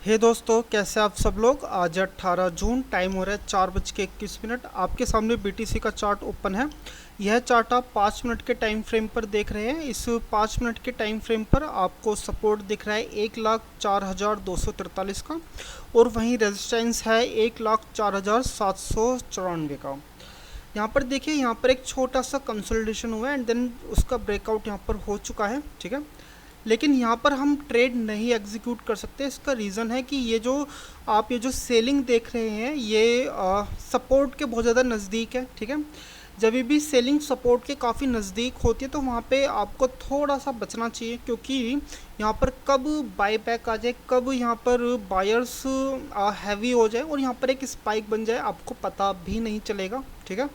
हे दोस्तों, कैसे आप सब लोग। आज 18 जून, टाइम हो रहा है 4:21। आपके सामने बीटीसी का चार्ट ओपन है। यह चार्ट आप 5 मिनट के टाइम फ्रेम पर देख रहे हैं। इस 5 मिनट के टाइम फ्रेम पर आपको सपोर्ट दिख रहा है 1,04,243 का, और वहीं रेजिस्टेंस है 1,04,794 का। यहाँ पर देखिए, यहाँ पर एक छोटा सा कंसोलिडेशन हुआ है एंड देन उसका ब्रेकआउट यहाँ पर हो चुका है, ठीक है। लेकिन यहाँ पर हम ट्रेड नहीं एग्जीक्यूट कर सकते। इसका रीज़न है कि ये जो सेलिंग देख रहे हैं ये सपोर्ट के बहुत ज़्यादा नज़दीक है, ठीक है। जब भी सेलिंग सपोर्ट के काफ़ी नज़दीक होती है तो वहाँ पे आपको थोड़ा सा बचना चाहिए, क्योंकि यहाँ पर कब बाय बैक आ जाए, कब यहाँ पर बायर्स हैवी हो जाए और यहाँ पर एक स्पाइक बन जाए, आपको पता भी नहीं चलेगा, ठीक है।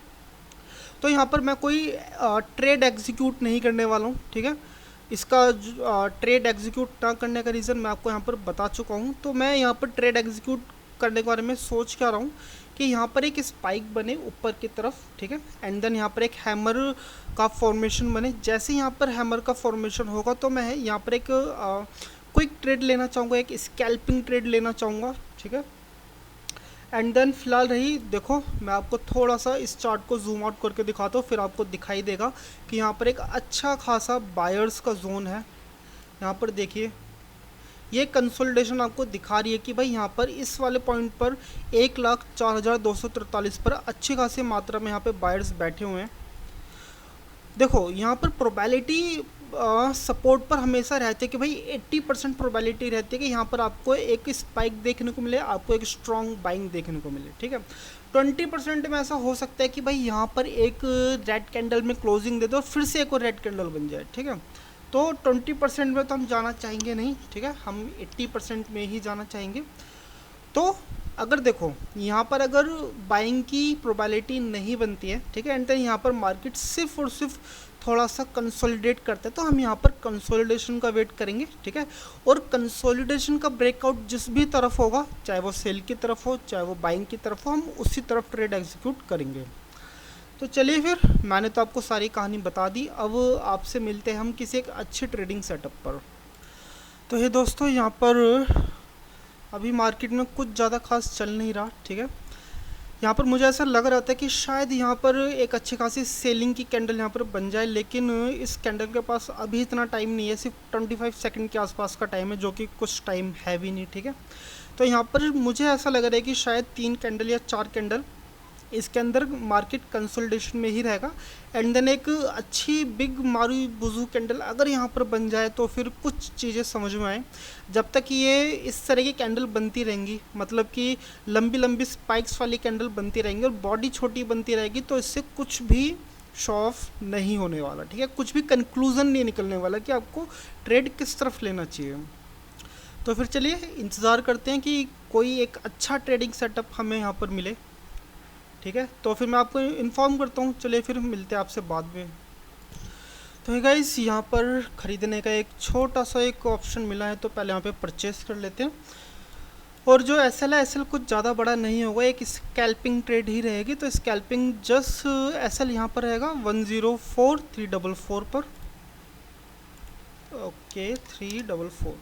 तो यहाँ पर मैं कोई ट्रेड एग्जीक्यूट नहीं करने वाला हूँ, ठीक है। इसका ट्रेड एग्जीक्यूट ना करने का रीज़न मैं आपको यहाँ पर बता चुका हूँ। तो मैं यहाँ पर ट्रेड एग्जीक्यूट करने के बारे में सोच क्या रहा हूँ कि यहाँ पर एक स्पाइक बने ऊपर की तरफ, ठीक है, एंड देन यहाँ पर एक हैमर का फॉर्मेशन बने। जैसे यहाँ पर हैमर का फॉर्मेशन होगा तो मैं यहाँ पर एक क्विक ट्रेड लेना चाहूँगा, एक स्कैल्पिंग ट्रेड लेना चाहूँगा, ठीक है। एंड देन फिलहाल रही, देखो मैं आपको थोड़ा सा इस चार्ट को जूम आउट करके दिखाता हूँ, फिर आपको दिखाई देगा कि यहाँ पर एक अच्छा खासा बायर्स का जोन है। यहाँ पर देखिए, ये कंसोलिडेशन आपको दिखा रही है कि भाई यहाँ पर इस वाले पॉइंट पर 1,04,243 पर अच्छी खासी मात्रा में यहाँ पे बायर्स बैठे हुए हैं। देखो यहाँ पर प्रोबेबिलिटी सपोर्ट पर हमेशा रहती है कि भाई 80% प्रोबेबिलिटी रहती है कि यहाँ पर आपको एक स्पाइक देखने को मिले, आपको एक स्ट्रॉन्ग बाइंग देखने को मिले, ठीक है। 20% में ऐसा हो सकता है कि भाई यहाँ पर एक रेड कैंडल में क्लोजिंग दे दो और फिर से एक और रेड कैंडल बन जाए, ठीक है। तो 20% में तो हम जाना चाहेंगे नहीं, ठीक है, हम 80% में ही जाना चाहेंगे। तो अगर देखो यहाँ पर अगर बाइंग की प्रोबेबिलिटी नहीं बनती है, ठीक है, एंड देन यहाँ पर मार्केट सिर्फ और सिर्फ थोड़ा सा कंसोलिडेट करता है, तो हम यहाँ पर कंसोलिडेशन का वेट करेंगे, ठीक है। और कंसोलिडेशन का ब्रेकआउट जिस भी तरफ होगा, चाहे वो सेल की तरफ हो चाहे वो बाइंग की तरफ हो, हम उसी तरफ ट्रेड एग्जीक्यूट करेंगे। तो चलिए फिर, मैंने तो आपको सारी कहानी बता दी, अब आपसे मिलते हैं हम किसी एक अच्छे ट्रेडिंग सेटअप पर। तो ये दोस्तों, यहाँ पर अभी मार्केट में कुछ ज़्यादा खास चल नहीं रहा, ठीक है। यहाँ पर मुझे ऐसा लग रहा था कि शायद यहाँ पर एक अच्छी खासी सेलिंग की कैंडल यहाँ पर बन जाए, लेकिन इस कैंडल के पास अभी इतना टाइम नहीं है, सिर्फ 25 सेकंड के आसपास का टाइम है, जो कि कुछ टाइम है भी नहीं, ठीक है। तो यहाँ पर मुझे ऐसा लग रहा है कि शायद 3 कैंडल या 4 कैंडल इसके अंदर मार्केट कंसोलिडेशन में ही रहेगा, एंड देन एक अच्छी बिग मारू बुजू कैंडल अगर यहाँ पर बन जाए तो फिर कुछ चीज़ें समझ में आए। जब तक ये इस तरह की कैंडल बनती रहेंगी, मतलब कि लंबी लंबी स्पाइक्स वाली कैंडल बनती रहेंगी और बॉडी छोटी बनती रहेगी, तो इससे कुछ भी शो ऑफ नहीं होने वाला, ठीक है, कुछ भी कंक्लूजन नहीं निकलने वाला कि आपको ट्रेड किस तरफ लेना चाहिए। तो फिर चलिए इंतज़ार करते हैं कि कोई एक अच्छा ट्रेडिंग सेटअप हमें यहाँ पर मिले, ठीक है। तो फिर मैं आपको इन्फॉर्म करता हूँ, चलिए फिर मिलते हैं आपसे बाद में। तो गाइस, यहाँ पर ख़रीदने का एक छोटा सा एक ऑप्शन मिला है, तो पहले यहाँ पे परचेस कर लेते हैं। और जो एसएल है, एसएल कुछ ज़्यादा बड़ा नहीं होगा, एक स्कैल्पिंग ट्रेड ही रहेगी। तो स्कैल्पिंग जस्ट एसएल यहाँ पर रहेगा 104,344 पर, ओके 344,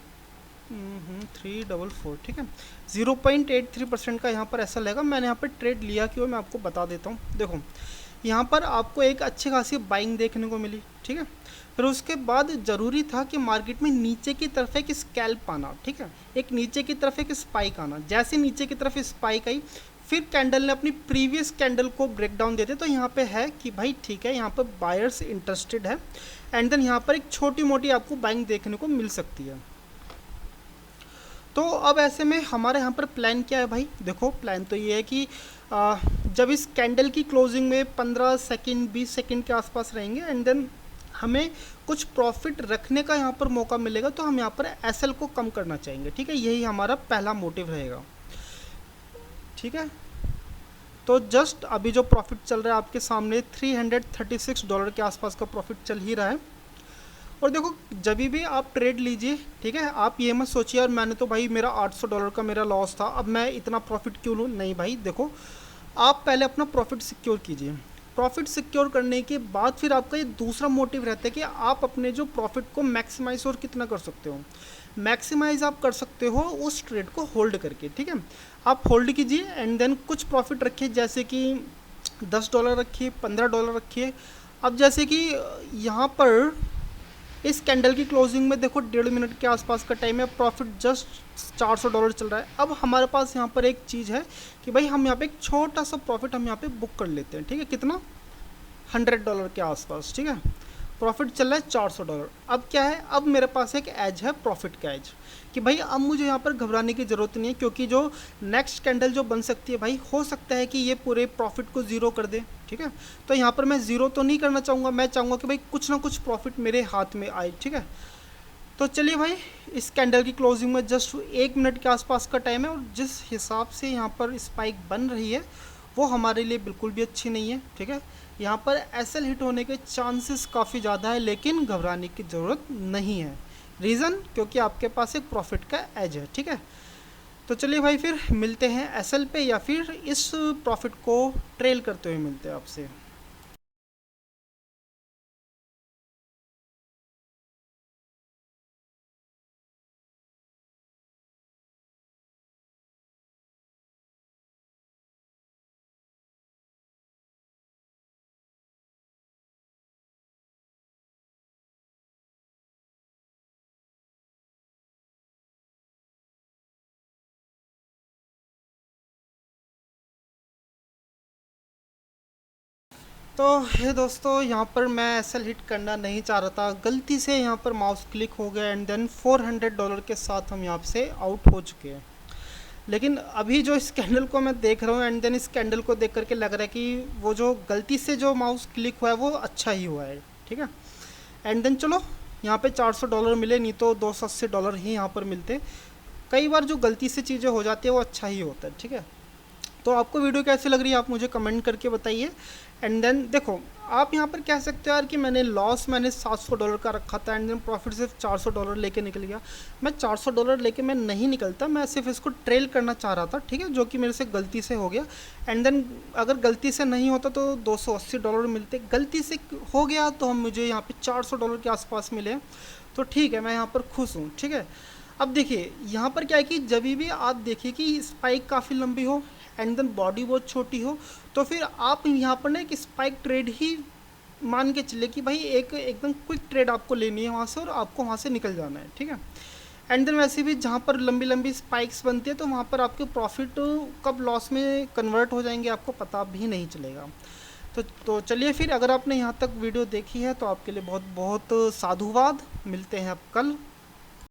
344, ठीक है। 0.83% का यहाँ पर ऐसा लगेगा। मैंने यहाँ पर ट्रेड लिया क्यों, मैं आपको बता देता हूँ। देखो यहाँ पर आपको एक अच्छी खासी बाइंग देखने को मिली, ठीक है। फिर उसके बाद ज़रूरी था कि मार्केट में नीचे की तरफ एक स्कैल्प आना, ठीक है, एक नीचे की तरफ एक स्पाइक आना। जैसे नीचे की तरफ स्पाइक आई, फिर कैंडल ने अपनी प्रीवियस कैंडल को ब्रेक डाउन देते, तो यहाँ पे है कि भाई ठीक है, यहाँ पर बायर्स इंटरेस्टेड है, एंड देन यहाँ पर एक छोटी मोटी आपको बाइंग देखने को मिल सकती है। तो अब ऐसे में हमारे यहाँ पर प्लान क्या है भाई, देखो प्लान तो ये है कि जब इस कैंडल की क्लोजिंग में 15 सेकंड 20 सेकंड के आसपास रहेंगे, एंड देन हमें कुछ प्रॉफिट रखने का यहाँ पर मौका मिलेगा, तो हम यहाँ पर एसएल को कम करना चाहेंगे, ठीक है। यही हमारा पहला मोटिव रहेगा, ठीक है। तो जस्ट अभी जो प्रॉफिट चल रहा है आपके सामने $336 के आसपास का प्रॉफिट चल ही रहा है। और देखो जब भी आप ट्रेड लीजिए, ठीक है, आप ये मत सोचिए यार मैंने तो भाई मेरा $800 का मेरा लॉस था, अब मैं इतना प्रॉफिट क्यों लूँ। नहीं भाई, देखो आप पहले अपना प्रॉफिट सिक्योर कीजिए। प्रॉफिट सिक्योर करने के बाद फिर आपका ये दूसरा मोटिव रहता है कि आप अपने जो प्रॉफिट को मैक्सिमाइज और कितना कर सकते हो। मैक्सिमाइज आप कर सकते हो उस ट्रेड को होल्ड करके, ठीक है। आप होल्ड कीजिए एंड देन कुछ प्रॉफिट रखिए, जैसे कि $10 रखिए, $15 रखिए। अब जैसे कि यहाँ पर इस कैंडल की क्लोजिंग में देखो 1.5 मिनट के आसपास का टाइम है, प्रॉफिट जस्ट $400 चल रहा है। अब हमारे पास यहाँ पर एक चीज़ है कि भाई हम यहाँ पे एक छोटा सा प्रॉफिट हम यहाँ पे बुक कर लेते हैं, ठीक है। कितना? $100 के आसपास, ठीक है। प्रॉफिट चल रहा है $400। अब क्या है, अब मेरे पास एक एज है, प्रॉफिट का एज, कि भाई अब मुझे यहाँ पर घबराने की ज़रूरत नहीं है, क्योंकि जो नेक्स्ट कैंडल जो बन सकती है भाई, हो सकता है कि ये पूरे प्रॉफिट को ज़ीरो कर दे, ठीक है। तो यहाँ पर मैं ज़ीरो तो नहीं करना चाहूँगा, मैं चाहूँगा कि भाई कुछ ना कुछ प्रॉफिट मेरे हाथ में आए, ठीक है। तो चलिए भाई, इस कैंडल की क्लोजिंग में जस्ट 1 मिनट के आसपास का टाइम है, और जिस हिसाब से यहाँ पर स्पाइक बन रही है वो हमारे लिए बिल्कुल भी अच्छी नहीं है, ठीक है। यहाँ पर एसएल हिट होने के चांसेस काफ़ी ज़्यादा है, लेकिन घबराने की ज़रूरत नहीं है। रीज़न, क्योंकि आपके पास एक प्रॉफिट का एज है, ठीक है। तो चलिए भाई, फिर मिलते हैं एसएल पे, या फिर इस प्रॉफिट को ट्रेल करते हुए मिलते हैं आपसे। तो हे दोस्तों, यहाँ पर मैं एसएल हिट करना नहीं चाह रहा था, गलती से यहाँ पर माउस क्लिक हो गया एंड देन $400 के साथ हम यहाँ से आउट हो चुके हैं। लेकिन अभी जो इस कैंडल को मैं देख रहा हूँ एंड देन इस कैंडल को देख करके लग रहा है कि वो जो गलती से जो माउस क्लिक हुआ है वो अच्छा ही हुआ है, ठीक है। एंड देन चलो, यहाँ पे $400 मिले, नहीं तो $280 ही यहाँ पर मिलते। कई बार जो गलती से चीज़ें हो जाती है वो अच्छा ही होता है, ठीक है। तो आपको वीडियो कैसी लग रही है आप मुझे कमेंट करके बताइए। एंड देन देखो, आप यहाँ पर कह सकते हो यार कि मैंने $700 का रखा था एंड देन प्रॉफिट सिर्फ $400 लेके निकल गया। मैं $400 लेके मैं नहीं निकलता, मैं सिर्फ इसको ट्रेल करना चाह रहा था, ठीक है, जो कि मेरे से गलती से हो गया। एंड देन अगर गलती से नहीं होता तो $280 मिलते, गलती से हो गया तो हम मुझे यहाँ पे $400 के आसपास मिले, तो ठीक है, मैं यहाँ पर खुश हूँ, ठीक है। अब देखिए यहाँ पर क्या है कि जब भी आप देखिए कि स्पाइक काफ़ी लंबी हो एंड देन बॉडी बहुत छोटी हो, तो फिर आप यहाँ पर ना एक स्पाइक ट्रेड ही मान के चले कि भाई एक एकदम क्विक ट्रेड आपको लेनी है वहाँ से, और आपको वहाँ से निकल जाना है, ठीक है। एंड देन वैसे भी जहाँ पर लंबी लंबी स्पाइक्स बनती है तो वहाँ पर आपके प्रॉफिट कब लॉस में कन्वर्ट हो जाएंगे आपको पता भी नहीं चलेगा। तो चलिए फिर, अगर आपने यहाँ तक वीडियो देखी है तो आपके लिए बहुत बहुत साधुवाद। मिलते हैं अब कल।